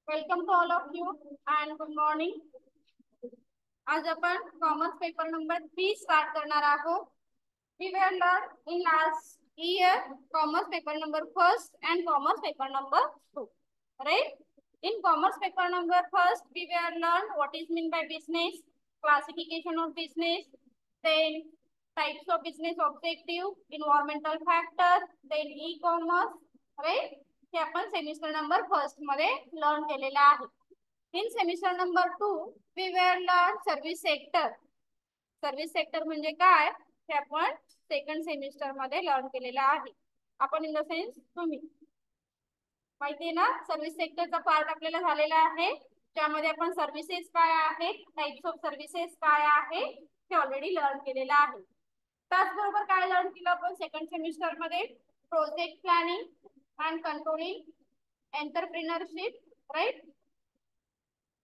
Welcome to all of you and good morning. आज आपण commerce paper number 3 start करणार आहोत. We will learn in last year commerce paper number first and commerce paper number 2, right? In commerce paper number first we will learn what is mean by business, classification of business, then types of business objective, environmental factor, then e-commerce, right? हे आपण semester number first मध्ये learn केलेला आहे. In semester number 2 we will learn service sector. Service sector म्हणजे काय हे आपण second semester मध्ये learn केलेला आहे. आपण इन द सेन्स तुम्ही माहिती ना, सर्व्हिस सेक्टरचा पार्ट आपल्याला झालेला आहे, ज्यामध्ये आपण सर्व्हिसेस काय आहेत, टाइप्स ऑफ सर्व्हिसेस काय आहे हे ऑलरेडी लर्न केलेला आहे. त्याचबरोबर काय लर्न केलं आपण सेकंड सेमिस्टर मध्ये, project planning and controlling entrepreneurship, right.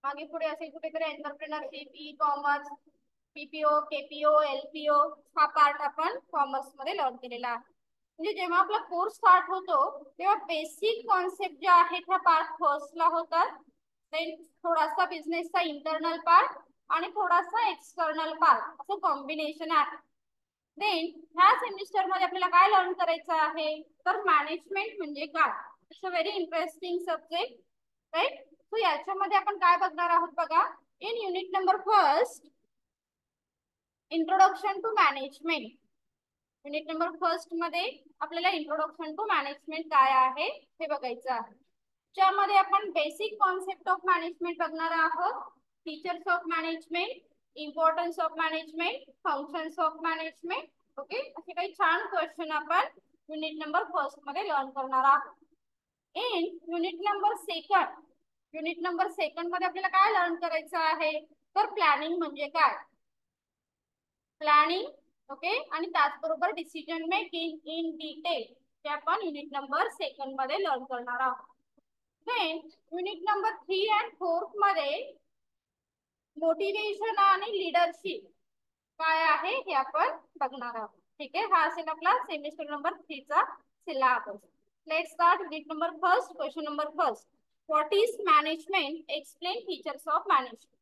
मागे पुढे असेल कुठेतरी entrepreneurship, e commerce, BPO, KPO, LPO हा पार्ट आपण कॉमर्स मध्ये लर्न केलेला आहे. म्हणजे जेव्हा आपला कोर्स स्टार्ट होतो तेव्हा बेसिक कॉन्सेप्ट जे आहेत ह्या पार्ट फर्स्टला होतात. देन थोडासा बिझनेसचा इंटरनल पार्ट आणि थोडासा एक्सटर्नल पार्ट असं कॉम्बिनेशन आहे. देन ह्या सेमिस्टर मध्ये आपल्याला काय लर्न करायचं आहे तर मॅनेजमेंट म्हणजे काय. It's a very interesting subject, right. So याच्यामध्ये आपण काय बघणार आहोत बघा. In unit number first introduction to management. Unit number first मध्ये आपल्याला इंट्रोडक्शन टू मॅनेजमेंट काय आहे हे बघायचं आहे, ज्यामध्ये आपण बेसिक कॉन्सेप्ट ऑफ मॅनेजमेंट बघणार आहोत. Features of management, importance of management, functions of management. Okay, असे काही छान क्वेश्चन आपण युनिट नंबर फर्स्ट मध्ये लर्न करणार आहोत. इन unit number second, unit number second मध्ये आपल्याला काय लर्न करायचं आहे तर प्लॅनिंग म्हणजे काय. प्लॅनिंग, ओके, आणि त्याचबरोबर डिसिजन मेकिंग इन डिटेल ते आपण युनिट नंबर सेकंड मध्ये लर्न करणार आहोत. देन युनिट नंबर 3 अँड 4 मध्ये मोटिवेशन आणि लीडरशिप काय आहे हे आपण बघणार आहोत. ठीक आहे, हा असेल आपला सेमिस्टर नंबर 3 चा syllabus. Let's start unit number first. Question number first, what is management, explain features of management.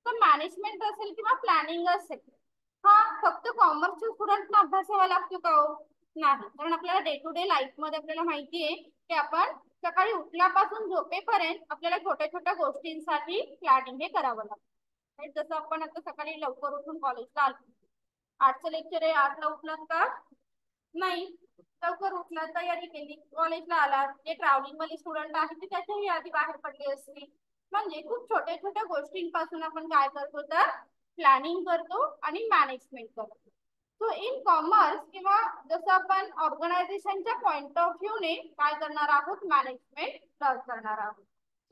तर मॅनेजमेंट असेल किंवा प्लॅनिंग असेल, हा फक्त कॉमर्सच्या स्टुडंटना अभ्यासावा लागतो का हो? नाही, कारण आपल्याला डे टू डे लाईफ मध्ये आपल्याला माहिती आहे की आपण सकाळी उठल्यापासून झोपेपर्यंत आपल्याला छोट्या छोट्या गोष्टींसाठी प्लॅनिंग हे करावं लागतं. जसं आपण आता सकाळी लवकर उठून कॉलेजला आलो, 8चं लेक्चर आहे, 8ला उठलात का नाही, लवकर उठला, तयारी केली, कॉलेजला आला. जे ट्रॅव्हलिंग वाले स्टुडंट आहेत ते त्याच्याही आधी बाहेर पडले असतील. म्हणजे खूप छोट्या छोट्या गोष्टींपासून आपण काय करतो तर प्लॅनिंग करतो आणि मॅनेजमेंट करतो. सो इन कॉमर्स किंवा जसं आपण ऑर्गनायझेशनच्या पॉइंट ऑफ व्ह्यू ने काय करणार आहोत, मॅनेजमेंट लर्न करणार आहोत.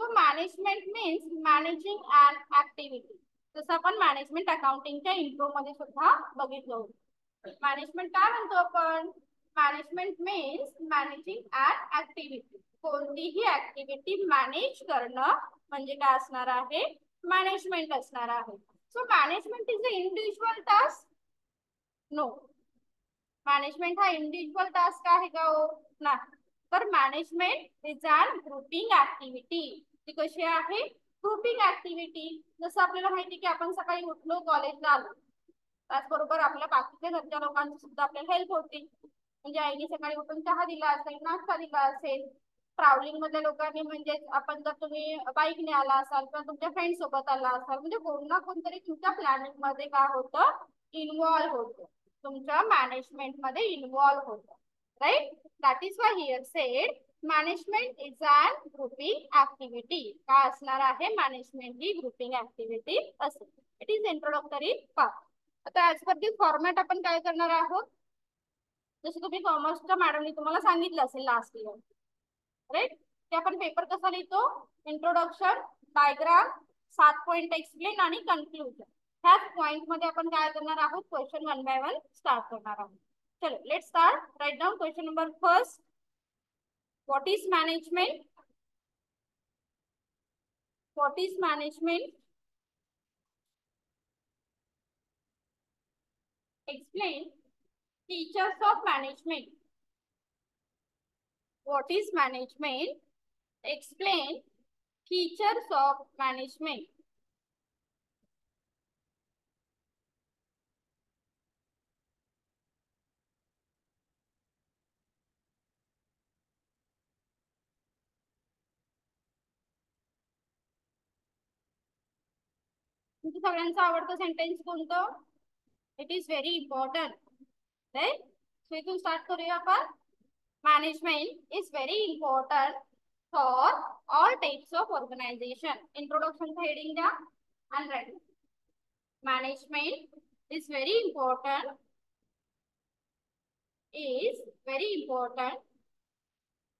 So management means managing and activity. जसं आपण मॅनेजमेंट अकाउंटिंगच्या इंट्रो मध्ये सुद्धा बघितलं होतं. मॅनेजमेंट काय म्हणतो आपण, management means managing and activity. कोणतीही ऍक्टिव्हिटी मॅनेज करणं म्हणजे काय असणार आहे, मॅनेजमेंट असणार आहे. So management is a individual task, no. Management हा इंडिव्हिज्युअल टास्क आहे का हो? नाही. तर management is an grouping activity. ती कशी आहे, ग्रुपिंग ऍक्टिव्हिटी. जसं आपल्याला माहिती की आपण सकाळी उठलो, कॉलेजला आलो, त्याचबरोबर आपल्या बाकीच्या घरच्या लोकांची सुद्धा आपल्याला हेल्प होती. म्हणजे आईने सकाळी उठून चहा दिला असेल, नाश्ता दिला असेल. ट्रॅव्हलिंग मधल्या लोकांनी म्हणजे आपण जर तुम्ही बाईकने आला असाल किंवा तुमच्या फ्रेंड सोबत आला असाल, म्हणजे कोण ना कोणतरी तुमच्या प्लॅनिंग मध्ये काय होतं, इन्व्हॉल्व होतं, तुमच्या मॅनेजमेंट मध्ये इन्व्हॉल्व होतं, right. That is why here said management is an grouping activity. काय असणार आहे, मॅनेजमेंट ही ग्रुपिंग ऍक्टिव्हिटी असेल. It is introductory part. आता ऍज पर दी फॉर्मॅट आपण काय करणार आहोत, जसं तुम्ही कॉमर्सच्या मॅडमने तुम्हाला सांगितलं असेल लास्ट इयर, राईट. ते आपण पेपर कसा लिहितो, इंट्रोडक्शन, डायग्राम, 7 पॉइंट एक्सप्लेन आणि कन्क्लुजन. ह्याच पॉइंट मध्ये आपण काय करणार आहोत, क्वेश्चन 1 बाय 1 स्टार्ट करणार आहोत. चलो let's start. Write down question number first, what is management. What is management, explain features of management. What is management, explain features of management. तुमचं सगळ्यांचं आवडतं सेंटेन्स कोणतं? It is very important, right? So इथून start करूया आपण. Management is very important for all types of organisation. Introduction heading द्या आणि right. Management is very important, is very important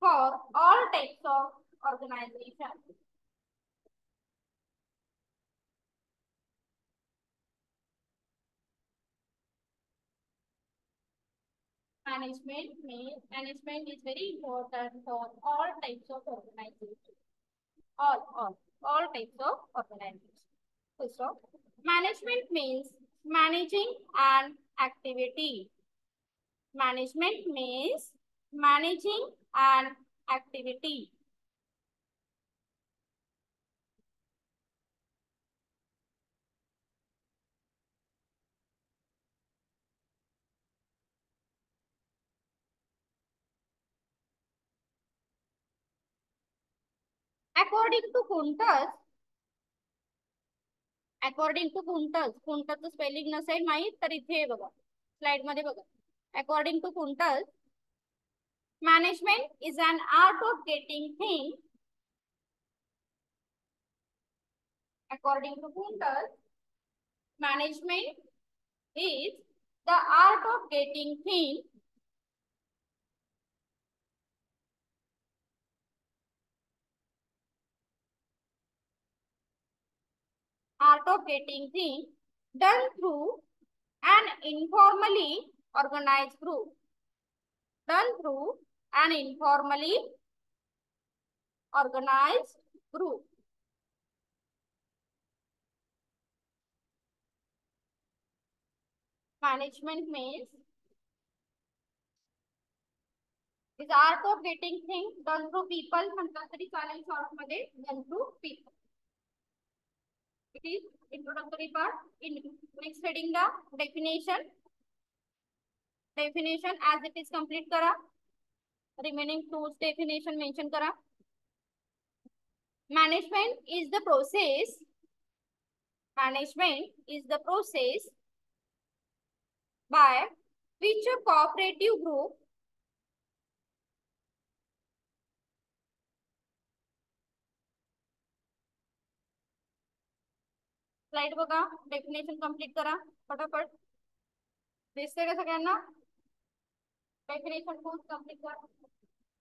for all types of organization. Management is very important for all types of organization. All types of organization. Full stop. Management means managing an activity. Management means managing an activity. According to Kuntas, according to Koontz, कुंटलचं spelling नसेल माहित तर इथे बघा, slide मध्ये बघा. According to Koontz, management is an art of getting thing. According to Koontz, management is the art of getting thing done through an informally organized group. Done through an informally organized group. Management means is art of getting things done through people. म्हटलं तरी चालेल short मध्ये, done through people. It is introductory part. In next heading the definition. Definition as it is complete करा. Remaining tools definition mention करा. Management is the process. Management is the process by which a cooperative group slide बघा, definition complete करा फटाफट. दिसते का सगळ्यांना? Definition complete करा.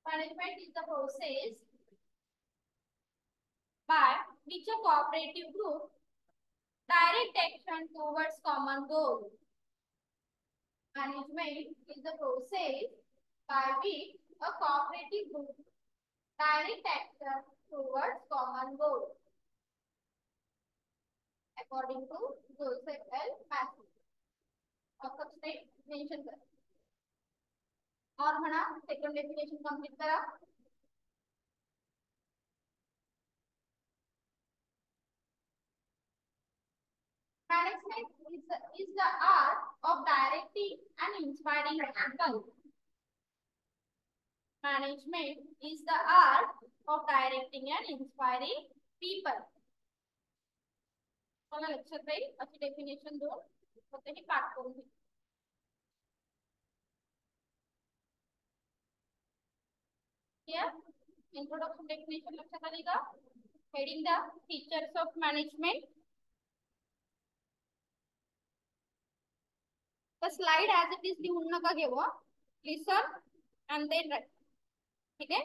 Management is the process by which a cooperative group direct action towards common goal. Management is the process by which a cooperative group direct action towards common goal. According to Joseph L. Massey. सबसे mention कर और म्हणा second definition complete करा. Management is the art of directing and inspiring people. Management is the art of directing and inspiring people. मला लक्षात राहील अशी definition दोन फक्त ही पाठ करून घे. इंट्रोडक्शन डेफिनेशन लक्षात आली का? Heading the features of management. The slide as it is लिहून नका घेऊ. Listen and then write. ठीक है?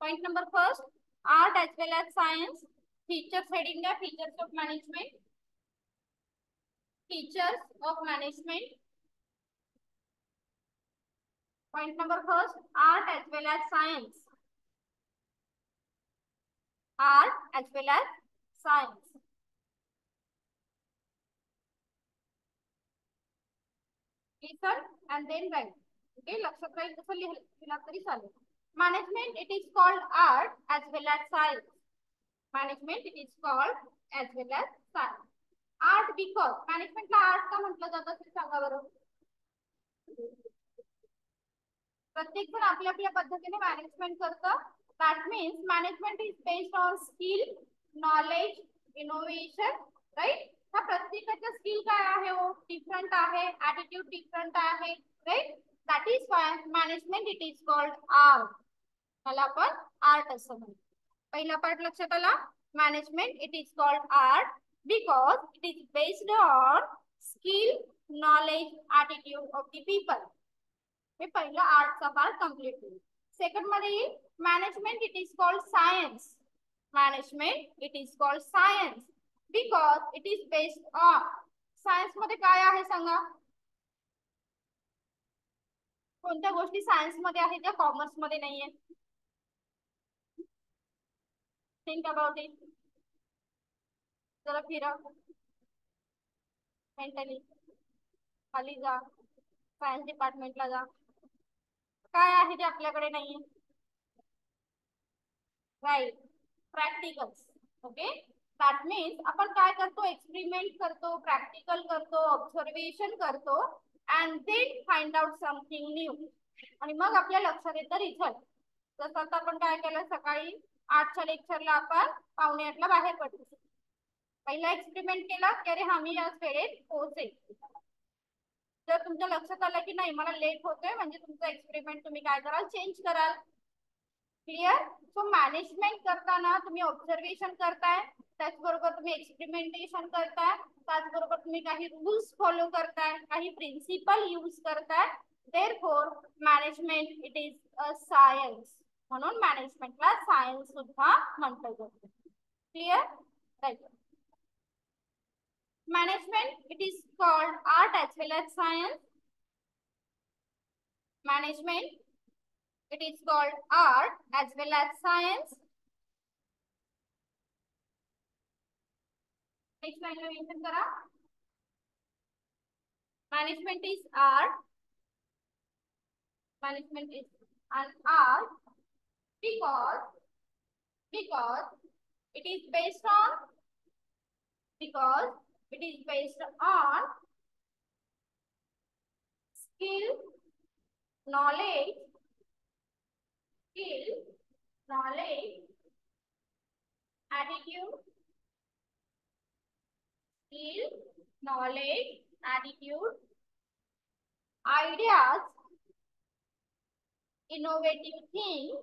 Point number first, art as well as science. Features heading the features of management. Features of management. Point number first, art as well as science. Art as well as science. Listen and then write. Okay, लक्षात राहील तसं लिहिला तरी चालेल. Management, it is called art as well as science. Management it is called as well as science. Art because मॅनेजमेंटला art का म्हटलं जातं ते सांगा बरं. प्रत्येक जण आपल्या आपल्या पद्धतीने मॅनेजमेंट करतं. That means management is based on skill, knowledge, innovation, right. हा प्रत्येकाचा स्किल काय आहे हो डिफरंट आहे, ॲटिट्यूड डिफरंट आहे, right. That is why management it is called art. मला आपण आर्ट असं म्हणतो. पहिला पार्ट लक्षात आला. Management it is called art because it is based on skill, knowledge, attitude of the people. हे पहिलं आर्टचा पार्ट कंप्लीट होईल. सेकंड मध्ये येईल management it is called science. Management it is called science because it is based on. Science मध्ये काय आहे सांगा. कोणत्या गोष्टी सायन्स मध्ये आहेत त्या कॉमर्स मध्ये नाहीये. Think about it. जरा फिरा मेंटली, खाली जा, सायन्स डिपार्टमेंटला जा. काय आहे जे आपल्याकडे नाहीये. Right, practicals. Okay, that means आपण काय करतो एक्सपेरिमेंट करतो, प्रॅक्टिकल करतो, ऑब्झर्वेशन करतो and then find out something new. आणि मग आपल्या लक्षात येतं रिझल्ट. जसं आता आपण काय केलं सकाळी 8च्या लेक्चरला आपण 7:45ला बाहेर पडलो. पहिला एक्सपेरिमेंट केला की अरे हा मी आज वेळेत पोहोचेल. जर तुमच्या लक्षात आलं की नाही मला लेट होतोय म्हणजे तुमचा एक्सपेरिमेंट तुम्ही काय कराल चेंज कराल. क्लिअर. सो मॅनेजमेंट करताना तुम्ही ऑब्झर्वेशन करताय, त्याचबरोबर तुम्ही एक्सपेरिमेंटेशन करताय, त्याचबरोबर तुम्ही काही रूल्स फॉलो करताय, काही प्रिन्सिपल यूज करताय. Therefore management it is a science. म्हणून मॅनेजमेंटला सायन्स सुद्धा म्हटलं जातं. Clear. Right. Management it is called art as well as science. Management it is called art as well as science. Next line La mention करा. Management is art. Management is an art because it is based on skill, knowledge, attitude, ideas, innovative thing,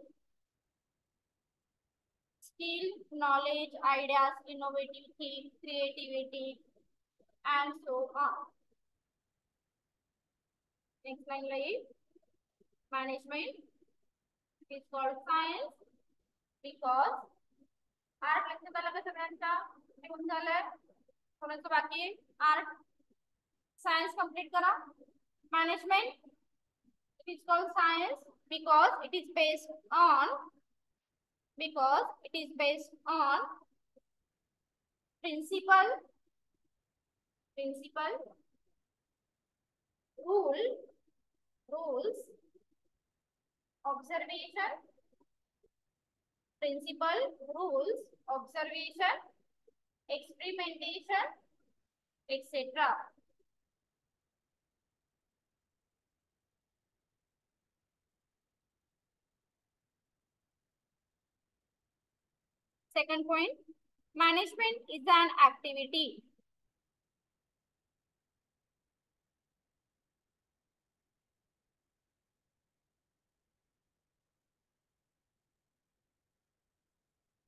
skill, knowledge, ideas, innovative thing, creativity, and so on. Next line like management is called science because art लक्षात आलं का सगळ्यांचा. निघून झालंय कोणाचं बाकी. Art science complete करा. Management it is called science because it is based on principle, rules, observation, experimentation, etc. Second point, management is an activity.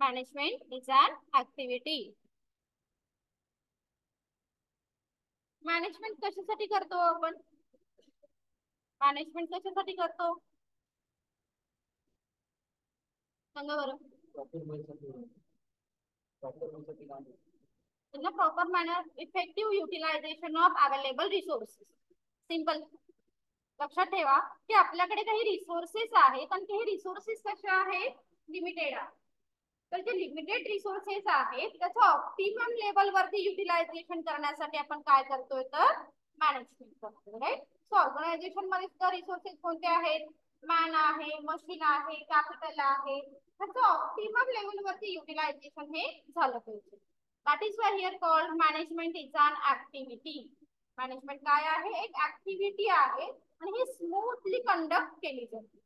Management is an activity. Management कशासाठी करतो आपण. मॅनेजमेंट कशासाठी करतो सांगा बरं. in a proper manner, effective utilization of available resources. Simple. लक्षात ठेवा की आपल्याकडे काही रिसोर्सेस आहेत आणि ते रिसोर्सेस कसे आहेत लिमिटेड आहे. तर जे लिमिटेड रिसोर्सेस आहेत त्याचं ऑप्टिमम लेवल वरती युटिलायझेशन करण्यासाठी आपण काय करतोय तर मॅनेजमेंट करतोय. राईट. सो ऑर्गनायझेशन मध्ये सुद्धा रिसोर्सेस कोणते आहेत मॅन आहे, मशीन आहे, कॅपिटल आहे, त्याचं ऑप्टिमम लेवलवरती युटिलायझेशन हे झालं पाहिजे. That is why here called management is an activity. Management काय आहे? एक ऍक्टिव्हिटी आहे आणि ही स्मूथली कंडक्ट केली जाते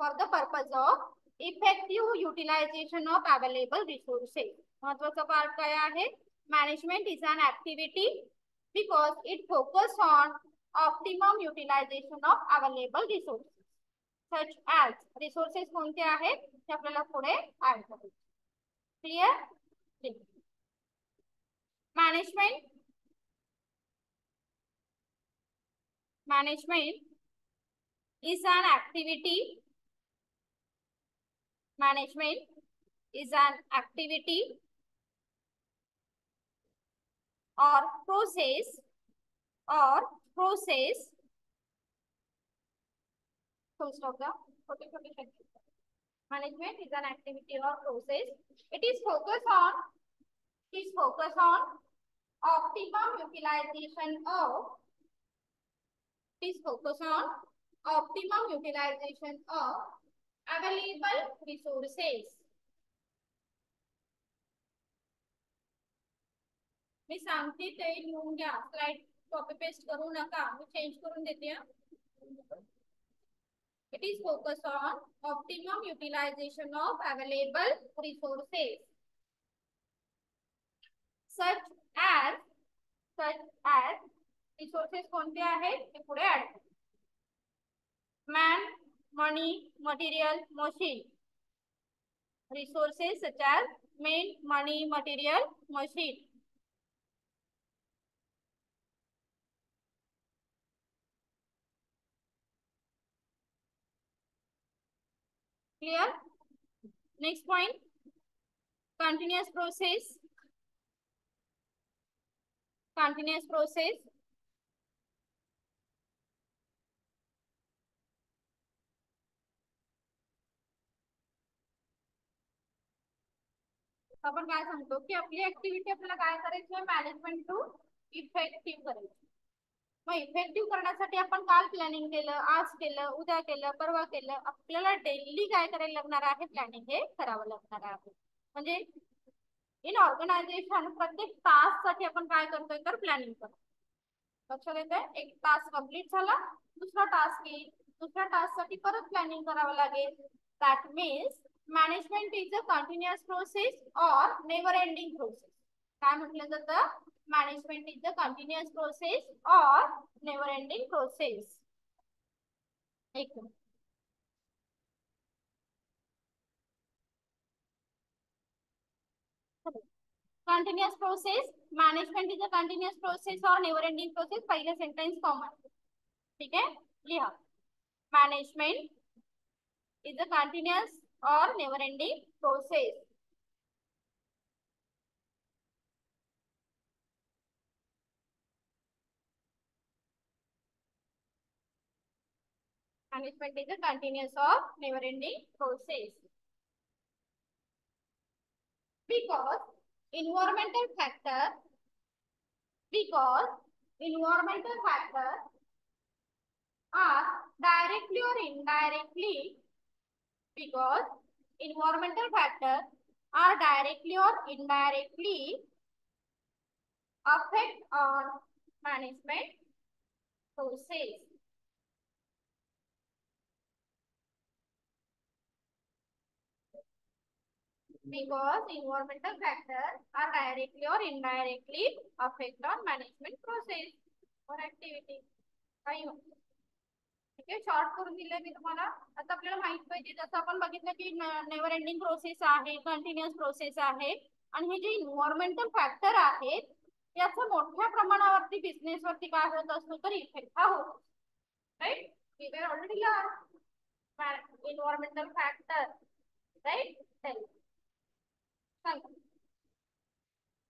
for the purpose of effective utilisation of available resources. महत्वाचा पार्ट काय आहे? Management is an activity because it focus on optimum utilisation of available resources. Such as resources कोणते आहेत ते आपल्याला पुढे ऍड करायचे. Clear? Management is an activity. Management is an activity or process full stop the छोटे sentence. Management is an activity or process. It is focused on optimum utilization of available resources. मी सांगते ते लिहून घ्या. Slide copy paste करू नका. मी change करून देते. It is focused on optimum utilization of available resources such as resources कोणते आहेत ते पुढे add. man, money, material, machine. Resources such as man, money, material, machine. Clear? Next point, continuous process. आपण काय सांगतो की आपली ऍक्टिव्हिटी आपल्याला काय करायची आहे? मॅनेजमेंट टू इफेक्टिव्ह करायची. मग इफेक्टिव्ह करण्यासाठी आपण काल प्लॅनिंग केलं, आज केलं, उद्या केलं, परवा केलं. आपल्याला डेली काय करायला लागणार आहे? प्लॅनिंग हे करावं लागणार आहे. म्हणजे इन ऑर्गनायझेशन प्रत्येक टास्क साठी आपण काय करतोय? तर प्लॅनिंग करतो. लक्षात येते? एक टास्क कंप्लीट झाला, दुसरा टास्क येईल, दुसऱ्या टास्क साठी परत प्लॅनिंग करावं लागेल. That means management is a continuous process और नेव्हर एंडिंग प्रोसेस. काय म्हटलं जातं? Management is a continuous process और नेव्हर एंडिंग प्रोसेस. एक continuous process. Management is a continuous process और नेव्हर एंडिंग प्रोसेस. पहिलं सेंटेन्स कॉमन. ठीक आहे, लिहा. Management is a continuous or never ending process. Management is a continuous or never ending process. Because environmental factor are directly or indirectly affect on management process. Because environmental factors are directly or indirectly affect on management process or activity. ठीक आहे, short करून दिले मी तुम्हाला. आता आपल्याला माहित पाहिजे, जसं आपण बघितलं की नेव्हर एंडिंग प्रोसेस आहे, कंटिन्युअस प्रोसेस आहे, आणि हे जे इन्व्हायरमेंटल फॅक्टर आहेत याचा मोठ्या प्रमाणावरती बिझनेस वरती काय होत असतो? तर इफेक्ट हा होतो. Right? We were already learn environmental factor. Right?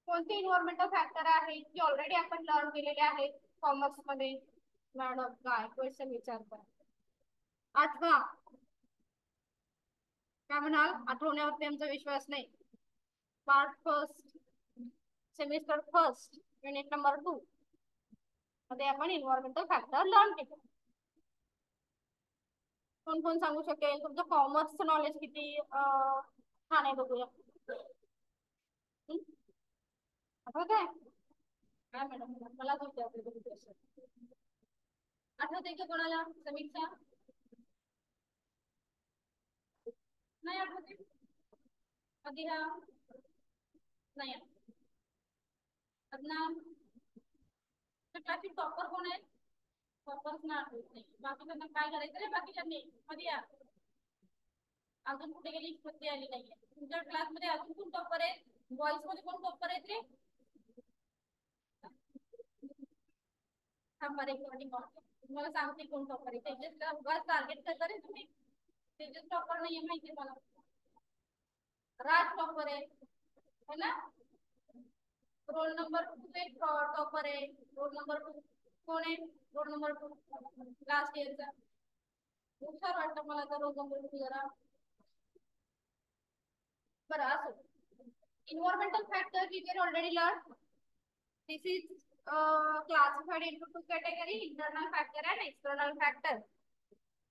कोणते इन्व्हायरमेंटल फॅक्टर आहे जे ऑलरेडी आपण लर्न केलेले आहेत कॉमर्स मध्ये? मॅडम काय क्वेश्चन विचारतात? आठवा. काय म्हणाल? आठवण्यावरती आमचा विश्वास नाही. Part first, semester first, unit number 2 मध्ये आपण इन्व्हायरमेंटल फॅक्टर लर्न केले. कोण कोण सांगू शकेल? तुमचं कॉमर्सचं नॉलेज किती छान आहे बघूया. हं? आठवत आहे काय मॅडम? मलाच विचारते तुम्ही क्वेश्चन. आठवत आहे का कोणाला? समीक्षा नाही आठवते? अदिहा नाही आठवत. अदनान क्लासची टॉपर कोण आहे? टॉपर्स ना आठवत नाही. बाकीच्यांना काय करायचं रे? बाकीच्यांनी अदिहा अजून कुठे गेली? स्मृती आली नाहीये. तुमच्या क्लासमध्ये अजून कोण टॉपर आहे? बॉईज मध्ये कोण टॉपर आहेत रे? थांबा रेकॉर्डिंग ऑन. तुम्हाला सांगते कोण टॉपर आहे. तेजसला उगाच टार्गेट करता रे तुम्ही. तेजस टॉपर नाहीये माहिती मला. राज टॉपर आहे है ना? रोल नंबर 2 एक टॉपर आहे. रोल नंबर 2 कोण आहे? रोल नंबर 2 लास्ट इयरचा. हुशार वाटतं मला तर रोल नंबर 2 जरा. बरं असो. Environmental factor we can already learn. This is classified into two category: internal factor and external factor.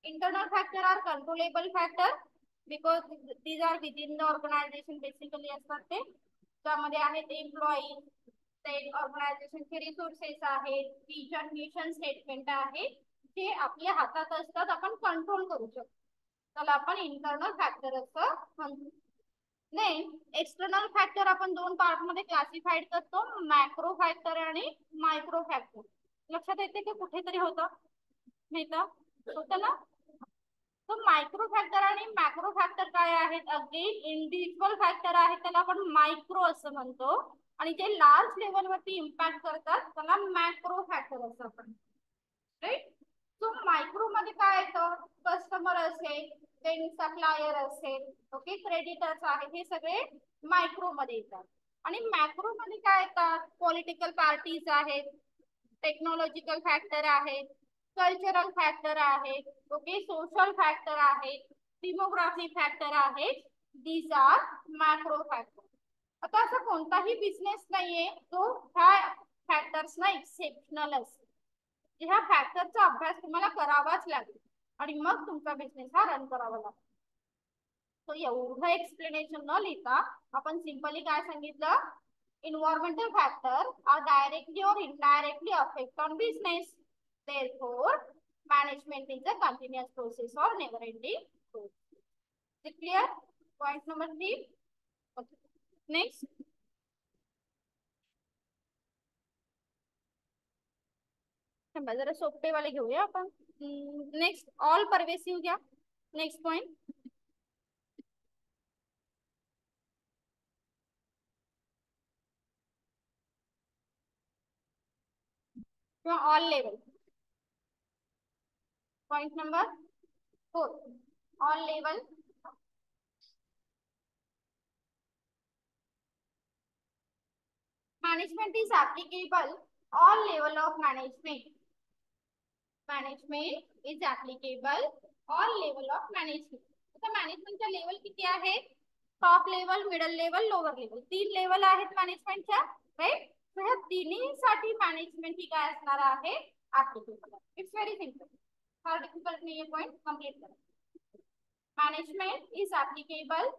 Internal factor are controllable factor because these are within the organization basically असतात ते. त्यामध्ये आहेत employee, state ऑर्गनायझेशनचे resources आहेत, vision mission statement आहे, जे आपल्या हातात असतात, आपण कंट्रोल करू शकतो. त्याला आपण इंटरनल फॅक्टर असं म्हणतो. नाही, एक्सटर्नल फॅक्टर आपण दोन पार्ट मध्ये क्लासिफाईड करतो, मॅक्रो फॅक्टर आणि मायक्रो फॅक्टर. लक्षात येते की कुठेतरी होतं नाही तर होतं ना? तो मायक्रो फॅक्टर आणि मॅक्रो फॅक्टर काय आहेत? अगेन इंडिव्हिज्युअल फॅक्टर आहेत, त्याला आपण मायक्रो असं म्हणतो, आणि जे लार्ज लेवलवरती इम्पॅक्ट करतात त्याला मॅक्रो फॅक्टर असं आपण. राईट? सो मायक्रो मध्ये काय येतं? कस्टमर असेल, देन सप्लायर असेल, ओके, क्रेडिटर्स आहेत, हे सगळे मायक्रो मध्ये येतात. आणि मॅक्रो मध्ये काय येतात? पॉलिटिकल पार्टीज आहेत, टेक्नॉलॉजिकल फॅक्टर आहेत, कल्चरल फॅक्टर आहेत, ओके, सोशल फॅक्टर आहेत, डिमोग्राफी फॅक्टर आहेत. These are macro factor. आता असा कोणताही बिझनेस नाहीये तो ह्या फॅक्टर्सना एक्सेप्शनल असेल. ह्या फॅक्टरचा अभ्यास तुम्हाला करावाच लागेल आणि मग तुमचा बिझनेस हा रन करावा लागेल. तो एवढं एक्सप्लेनेशन न लिहिता आपण सिंपली काय सांगितलं? environmental factors are directly or indirectly affect on business. Therefore, management is a continuous process or never ending process. Is it clear? Point number 3. Okay. Next. जरा सोपे वाले घेऊया आपण. नेक्स्ट ऑल परवेसिव्ह घ्या. Next point. किंवा all level. Point number 4. All level. Management is applicable all level of management. Management is applicable all level of management. आता मॅनेजमेंटच्या level किती आहेत? Top level, middle level, lower level, 3 level आहेत मॅनेजमेंटच्या. Right? सो ह्या तिन्हीसाठी management ही काय असणार आहे? Applicable. It's very simple. Far difficult नाही आहे. पॉइंट कंप्लीट करा. Management is applicable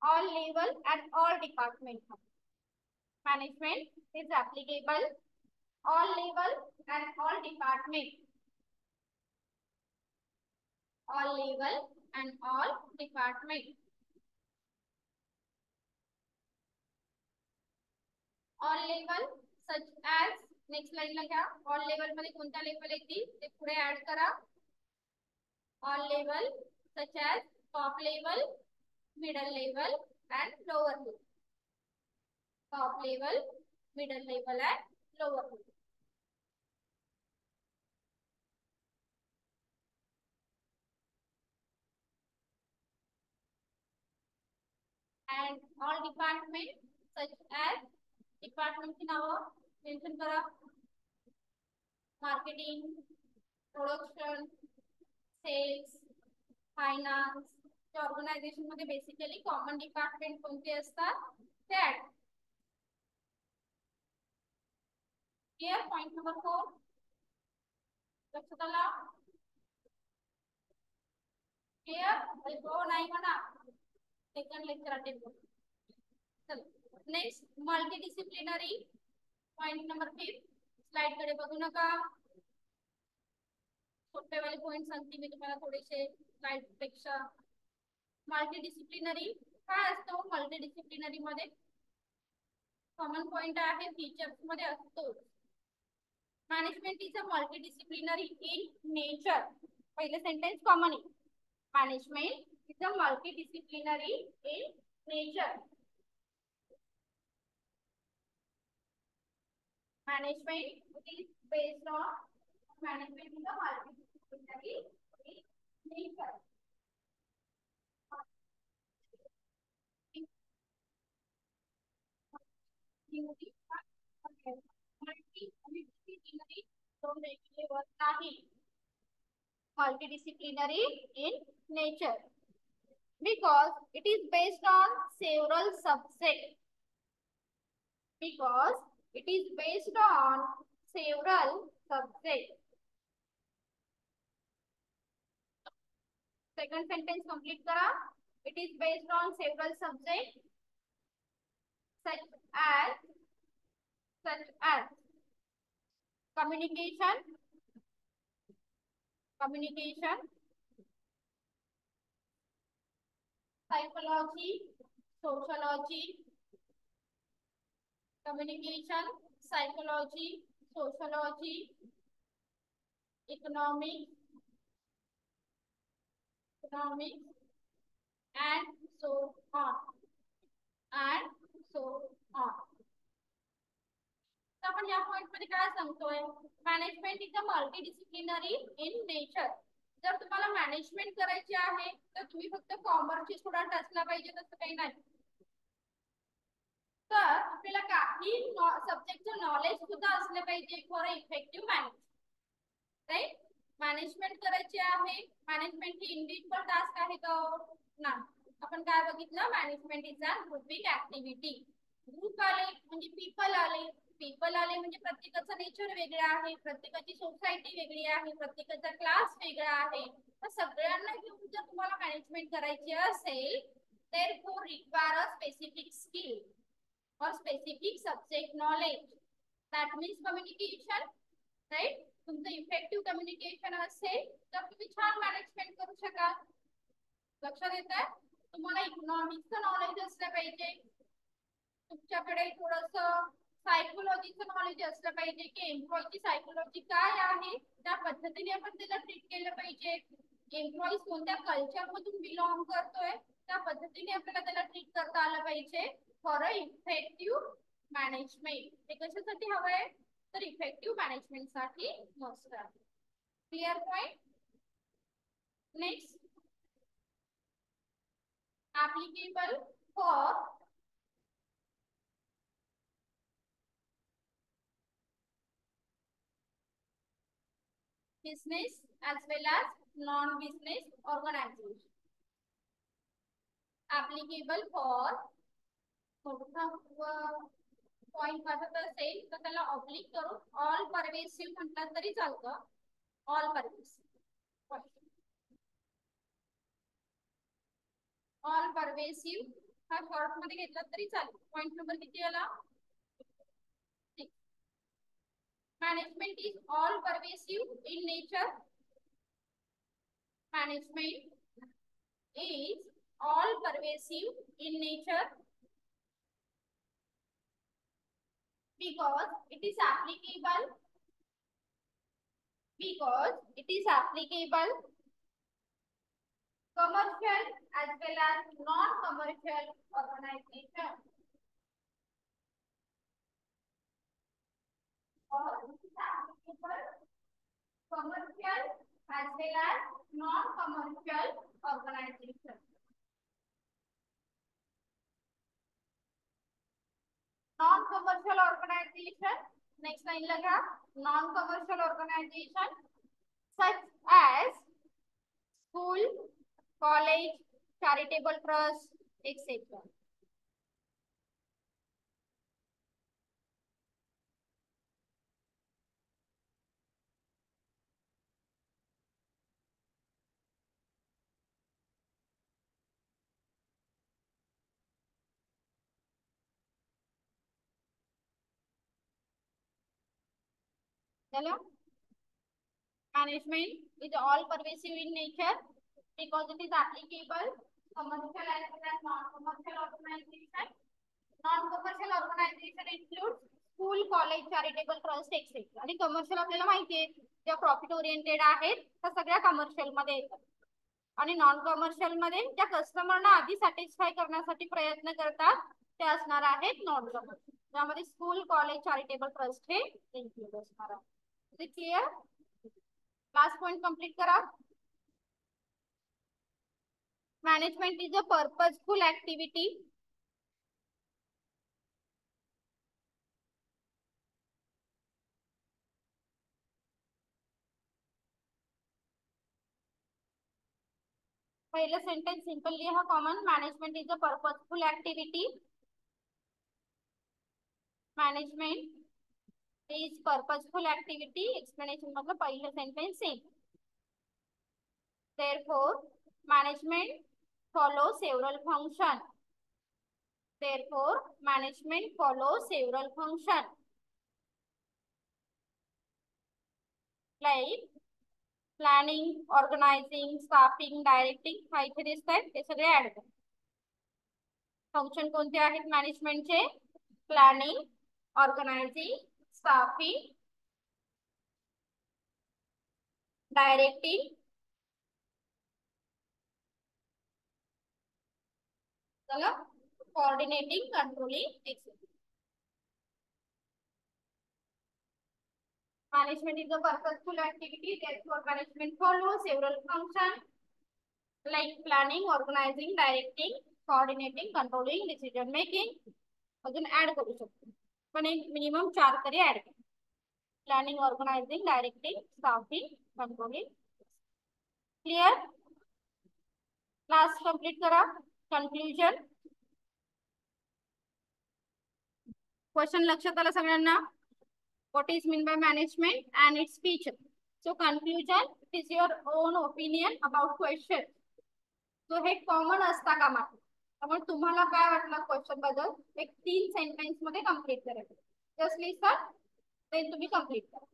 all level and all department. Management is applicable all level and all department. All level and all department. All level such as, next line ला घ्या. all level मध्ये कोणत्या level येतील ते पुढे add करा. all level such as top level, middle level and lower level. Top level, middle level and lower level. And all department such as, department की नाव mention करा. Marketing, production, sales, finance. Organisation मध्ये basically common department कोणते असतात ते add. Clear? Point number 4 लक्षात आला? Clear हो नाही म्हणा सेकंड लेक्चर अटेंड करू. चला next multidisciplinary point number 5 slide कडे बघू नका. छोटे वाले पॉइंट सांगते मी तुम्हाला थोडेसे स्लाइड पेक्षा. मल्टीडिसिप्लिनरी काय असतो मल्टीडिसिप्लिनरी मध्ये कॉमन पॉइंट आहे फीचर्स मध्ये असतो. Management is a multidisciplinary in nature. पहिले सेंटेन्स कॉमन आहे. Management is a multidisciplinary in nature. Management is based on management is a multidisciplinary in nature. Multidisciplinary दोन वेगळे वर्ड नाही. Multidisciplinary in nature because it is based on several subjects. Because it is based on several subjects. Second sentence complete करा. It is based on several subjects such as communication, psychology, sociology, communication, psychology, sociology, economics, and so on. तर आपण या point मध्ये काय सांगतोय management is a multidisciplinary in nature. जर तुम्हाला management करायची आहे तर तुम्ही फक्त कॉमर्सचे स्टुडंट असला पाहिजे तसं काही नाही. तर आपल्याला काही सब्जेक्टचं नॉलेज सुद्धा असले पाहिजे for effective management. Right. Management करायची आहे. मॅनेजमेंट ही इंडिव्हिज्युअल टास्क आहे का ना. आपण काय बघितलं management is a grouping activity. Group आले म्हणजे पीपल आले. पीपल आले म्हणजे प्रत्येकाचं नेचर वेगळं आहे. प्रत्येकाची सोसायटी वेगळी आहे. प्रत्येकाचा क्लास वेगळा आहे. तर सगळ्यांना घेऊन जर तुम्हाला मॅनेजमेंट करायची असेल therefore require a specific skill or specific subject knowledge. That means communication. Right. तुमचं इफेक्टिव्ह कम्युनिकेशन असेल तर तुम्ही छान मॅनेजमेंट करू शकाल. लक्षात येत आहे. तुम्हाला इकॉनॉमिक्सचं नॉलेज असलं पाहिजे. तुमच्याकडे थोडंसं सायकोलॉजीचं नॉलेज असलं पाहिजे की एम्प्लॉयची सायकोलॉजी काय आहे त्या पद्धतीने आपण त्याला ट्रीट केलं पाहिजे. एम्प्लॉई कोणत्या कल्चर मधून बिलॉंग करतोय त्या पद्धतीने आपल्याला त्याला ट्रीट करता आलं पाहिजे फॉर अ इफेक्टिव्ह मॅनेजमेंट. हे कशासाठी हवंय तर इफेक्टिव्ह मॅनेजमेंट साठी मस्ट आहे. Clear point. Next applicable for business as well as non-business organization. Applicable for point वाटत असेल तर त्याला ऑब्लिक करून ऑल परवेसिव्ह म्हटलं तरी चालतं. ऑल परवेसिव्ह. ऑल परवेसिव्ह हा शॉर्ट मध्ये घेतला तरी चालेल. पॉइंट नंबर किती आला. Management is all pervasive in nature. Management is all pervasive in nature because it is applicable commercial as well as non-commercial organization. Or it is applicable commercial as well as non-commercial organization. Non-commercial organization. Next line लगा. Non-commercial organization such as school, college, charitable trust, etc. चलो, management is all pervasive in nature because it is applicable commercial as well as non-commercial organization. Non-commercial organization includes school, college, charitable trust etcetera. आणि commercial आपल्याला माहिती आहे ज्या profit oriented आहेत त्या सगळ्या commercial मध्ये येतात. आणि नॉन कमर्शियल मध्ये ज्या कस्टमरना आधी सॅटिस्फाय करण्यासाठी प्रयत्न करतात ते असणार आहेत नॉन कमर्शियल. त्यामध्ये स्कूल, कॉलेज, चॅरिटेबल ट्रस्ट हे इन्क्लूड असणार आहे. क्लिअर? लास्ट पॉइंट कंप्लीट करा. Management is a purposeful activity. पहिलं सेंटेन्स सिंपल लिहा common. Management is a purposeful activity. Management is purposeful activity. Explanation मतलब पहिलं sentence same. Therefore, management follows several functions. Therefore, management follows several functions like planning, organizing, staffing, directing. हा इथे दिसतंय ते सगळे add करा. Function कोणते आहेत मॅनेजमेंटचे? प्लॅनिंग, ऑर्गनायझिंग, स्टाफिंग, डायरेक्टिंग, चला, coordinating, controlling, etcetera. Management is a purposeful activity. Therefore, management follows several functions like planning, organizing, directing, coordinating, controlling, decision making. अजून ऍड करू शकतो पण एक मिनिमम 4 तरी ऍड करा. Planning, organising, directing, staffing, controlling. Clear? Last complete करा. Conclusion. Question लक्षात आला सगळ्यांना? What is mean by management and its feature? So conclusion is your own opinion about question. So हे कॉमन असता कामा नये. त्यामुळे तुम्हाला काय वाटलं क्वेश्चन बद्दल एक 3 सेंटेन्स मध्ये कंप्लीट करायचं. जस्ट लिसन देन तुम्ही कंप्लीट करा.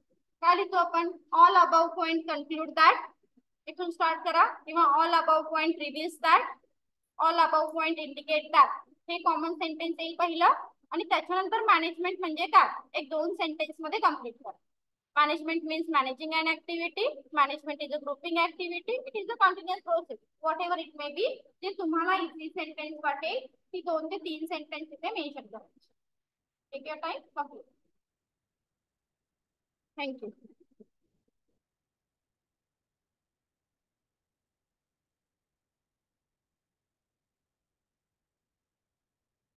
काय लिहितो आपण? All above point conclude that. इथून स्टार्ट करा. किंवा all above point reveals that. All above point indicate that. हे कॉमन सेंटेन्स येईल पहिलं. आणि त्याच्यानंतर मॅनेजमेंट म्हणजे काय एक 2 सेंटेन्स मध्ये कंप्लीट करा. Management means managing an activity. Management is a grouping activity. It is a continuous process. Whatever it may be. जे तुम्हाला इझी सेंटेन्स वाटेल ती 2 ते 3 सेंटेन्स इथे मेन्शन करायची. Take your time. Complete. Thank you.